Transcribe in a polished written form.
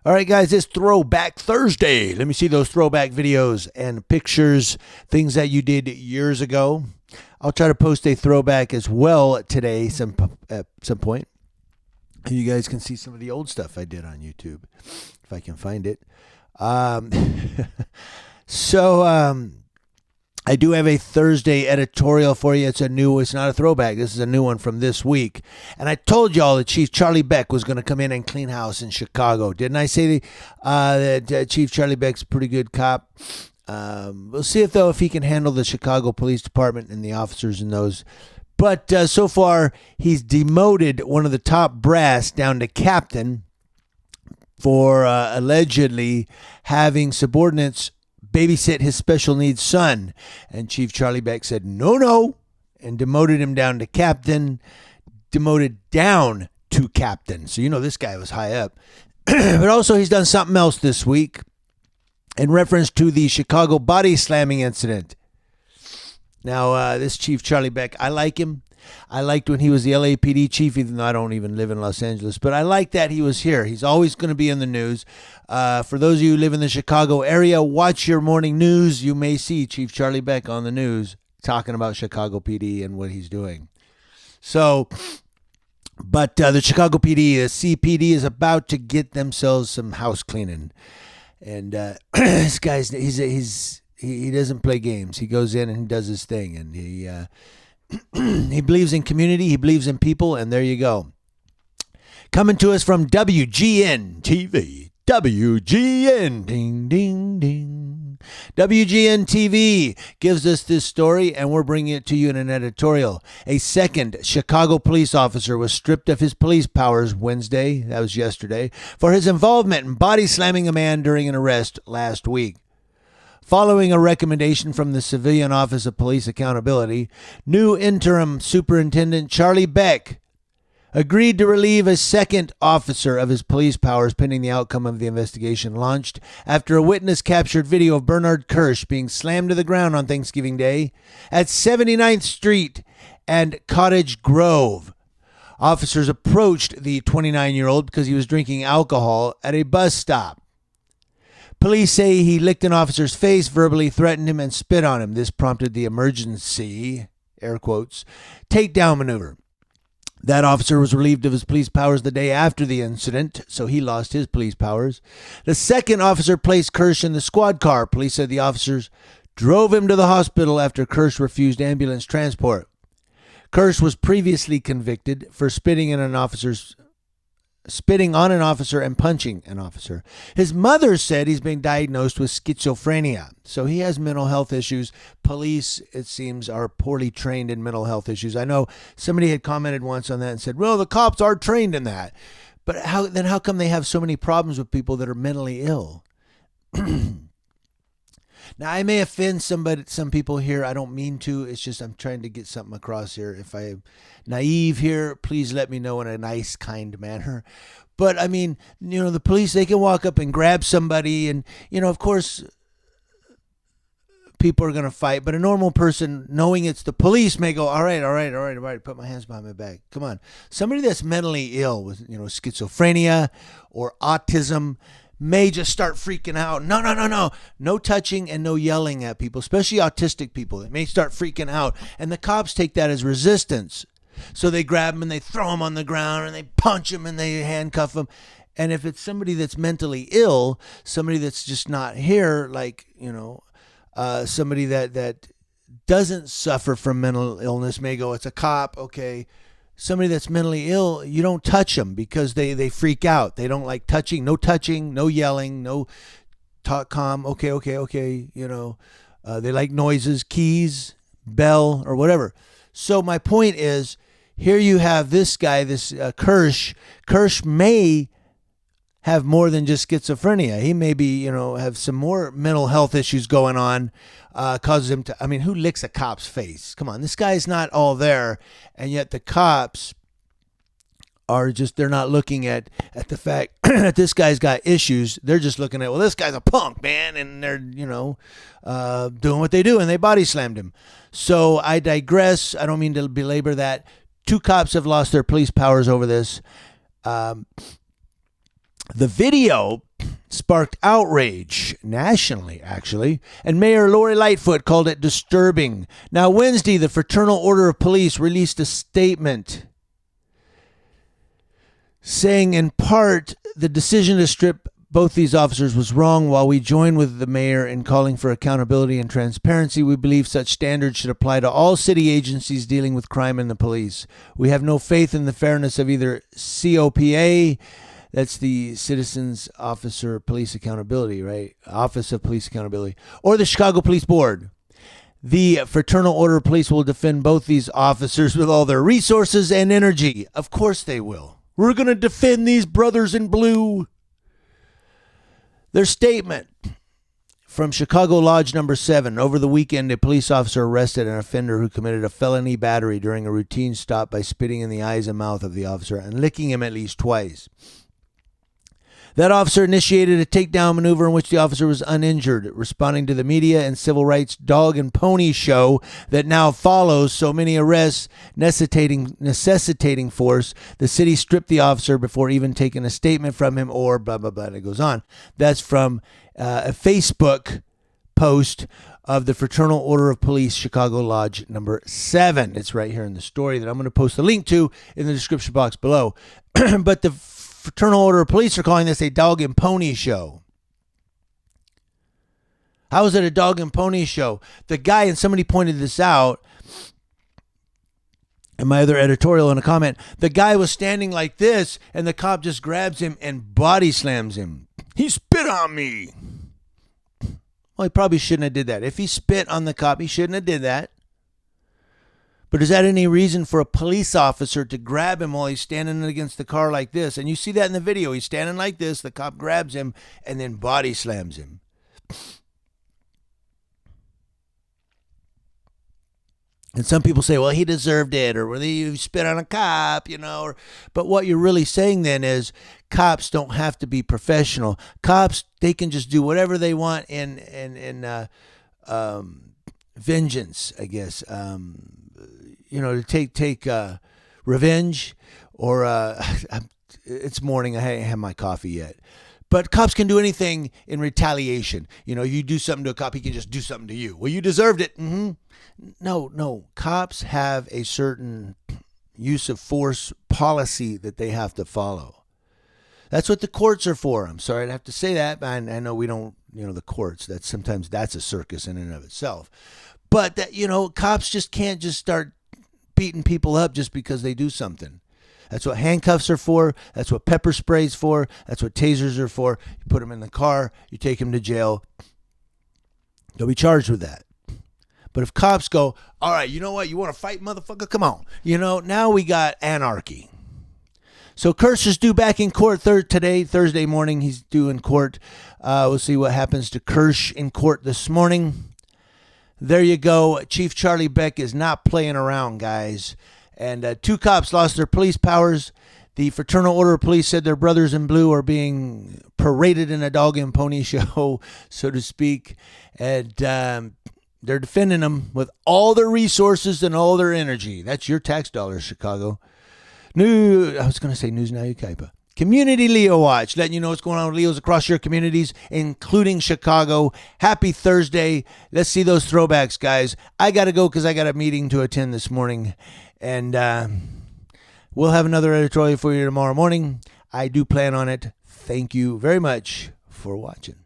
All right, guys, it's Throwback Thursday. Let me see those throwback videos and pictures, things that you did years ago. I'll try to post a throwback as well today at some point. You guys can see some of the old stuff I did on YouTube, if I can find it. I do have a Thursday editorial for you. It's not a throwback. This is a new one from this week. And I told y'all that Chief Charlie Beck was going to come in and clean house in Chicago. Didn't I say that Chief Charlie Beck's a pretty good cop? We'll see if he can handle the Chicago Police Department and the officers in those. But so far, he's demoted one of the top brass down to captain for allegedly having subordinates babysit his special needs son. And Chief Charlie Beck said, no, and demoted him down to captain, demoted down to captain. So, this guy was high up. But also he's done something else this week in reference to the Chicago body slamming incident. Now, this Chief Charlie Beck, I like him. I liked when he was the LAPD chief, even though I don't even live in Los Angeles. But I like that he was here. He's always going to be in the news. For those of you who live in the Chicago area, watch your morning news. You may see Chief Charlie Beck on the news talking about Chicago PD and what he's doing. So, but the Chicago PD, the CPD, is about to get themselves some house cleaning. And this guy's, he doesn't play games. He goes in and he does his thing. And he believes in community. He believes in people. And there you go. Coming to us from WGN TV. WGN. Ding, ding, ding. WGN TV gives us this story, and we're bringing it to you in an editorial. A second Chicago police officer was stripped of his police powers Wednesday, that was yesterday, for his involvement in body slamming a man during an arrest last week. Following a recommendation from the Civilian Office of Police Accountability, new interim superintendent Charlie Beck agreed to relieve a second officer of his police powers pending the outcome of the investigation launched after a witness captured video of Bernard Kirsch being slammed to the ground on Thanksgiving Day at 79th Street and Cottage Grove. Officers approached the 29-year-old because he was drinking alcohol at a bus stop. Police say he licked an officer's face, verbally threatened him, and spit on him. This prompted the emergency, air quotes, takedown maneuver. That officer was relieved of his police powers the day after the incident, so he lost his police powers. The second officer placed Kirsch in the squad car. Police said the officers drove him to the hospital after Kirsch refused ambulance transport. Kirsch was previously convicted for spitting on an officer and punching an officer. His mother said he's been diagnosed with schizophrenia, so he has mental health issues. Police, it seems, are poorly trained in mental health issues. I know somebody had commented once on that and said, well, the cops are trained in that. But how come they have so many problems with people that are mentally ill? Now, I may offend some people here. I don't mean to. It's just I'm trying to get something across here. If I'm naive here, please let me know in a nice, kind manner. But, I mean, the police, they can walk up and grab somebody. And, of course, people are going to fight. But a normal person, knowing it's the police, may go, all right, put my hands behind my back. Come on. Somebody that's mentally ill with, schizophrenia or autism may just start freaking out. No. No touching and no yelling at people, especially autistic people. They may start freaking out. And the cops take that as resistance. So they grab them and they throw them on the ground and they punch them and they handcuff them. And if it's somebody that's mentally ill, somebody that's just not here, like, somebody that doesn't suffer from mental illness may go, it's a cop, okay. Somebody that's mentally ill, you don't touch them because they freak out. They don't like touching, no yelling, no talk calm. Okay. They like noises, keys, bell, or whatever. So my point is, here you have this guy, this Kirsch. Kirsch may have more than just schizophrenia. He may be, have some more mental health issues going on, causes him to, who licks a cop's face? Come on, this guy's not all there. And yet the cops are just, they're not looking at the fact that this guy's got issues. They're just looking at, well, this guy's a punk, man. And they're, doing what they do, and they body slammed him. So I digress. I don't mean to belabor that. 2 cops have lost their police powers over this. The video sparked outrage nationally, actually, and Mayor Lori Lightfoot called it disturbing. Now, Wednesday, the Fraternal Order of Police released a statement saying, in part, the decision to strip both these officers was wrong. While we join with the mayor in calling for accountability and transparency, we believe such standards should apply to all city agencies dealing with crime and the police. We have no faith in the fairness of either COPA, that's the Citizens Officer Police Accountability, right? Office of Police Accountability, or the Chicago Police Board. The Fraternal Order of Police will defend both these officers with all their resources and energy. Of course they will. We're going to defend these brothers in blue. Their statement from Chicago Lodge number 7. Over the weekend, a police officer arrested an offender who committed a felony battery during a routine stop by spitting in the eyes and mouth of the officer and licking him at least twice. That officer initiated a takedown maneuver in which the officer was uninjured, responding to the media and civil rights dog and pony show that now follows so many arrests necessitating force. The city stripped the officer before even taking a statement from him, or blah, blah, blah, and it goes on. That's from a Facebook post of the Fraternal Order of Police, Chicago Lodge number 7. It's right here in the story that I'm going to post a link to in the description box below. But the Fraternal Order of Police are calling this a dog and pony show. How is it a dog and pony show? The guy, and somebody pointed this out in my other editorial in a comment, the guy was standing like this and the cop just grabs him and body slams him. He spit on me. Well, he probably shouldn't have did that. If he spit on the cop, he shouldn't have did that. But is that any reason for a police officer to grab him while he's standing against the car like this? And you see that in the video. He's standing like this. The cop grabs him and then body slams him. And some people say, well, he deserved it, or he spit on a cop, but what you're really saying then is cops don't have to be professional. Cops, they can just do whatever they want in vengeance, I guess. To take revenge, or it's morning. I haven't had my coffee yet. But cops can do anything in retaliation. You do something to a cop, he can just do something to you. Well, you deserved it. Mm-hmm. No. Cops have a certain use of force policy that they have to follow. That's what the courts are for. I'm sorry to have to say that, but I know we don't, the courts, sometimes that's a circus in and of itself. But that, cops just can't just start beating people up just because they do something. That's what handcuffs are for. That's what pepper spray's for. That's what tasers are for. You put them in the car. You take them to jail. They'll be charged with that. But if cops go, all right, you know what? You want to fight, motherfucker? Come on. Now we got anarchy. So Kirsch is due back in court today, Thursday morning. He's due in court. We'll see what happens to Kirsch in court this morning. There you go. Chief Charlie Beck is not playing around, guys. And 2 cops lost their police powers. The Fraternal Order of Police said their brothers in blue are being paraded in a dog and pony show, so to speak. And they're defending them with all their resources and all their energy. That's your tax dollars, Chicago. I was going to say News Now Ukaipa. Community Leo Watch, letting you know what's going on with Leos across your communities, including Chicago. Happy Thursday. Let's see those throwbacks, guys. I got to go because I got a meeting to attend this morning. And we'll have another editorial for you tomorrow morning. I do plan on it. Thank you very much for watching.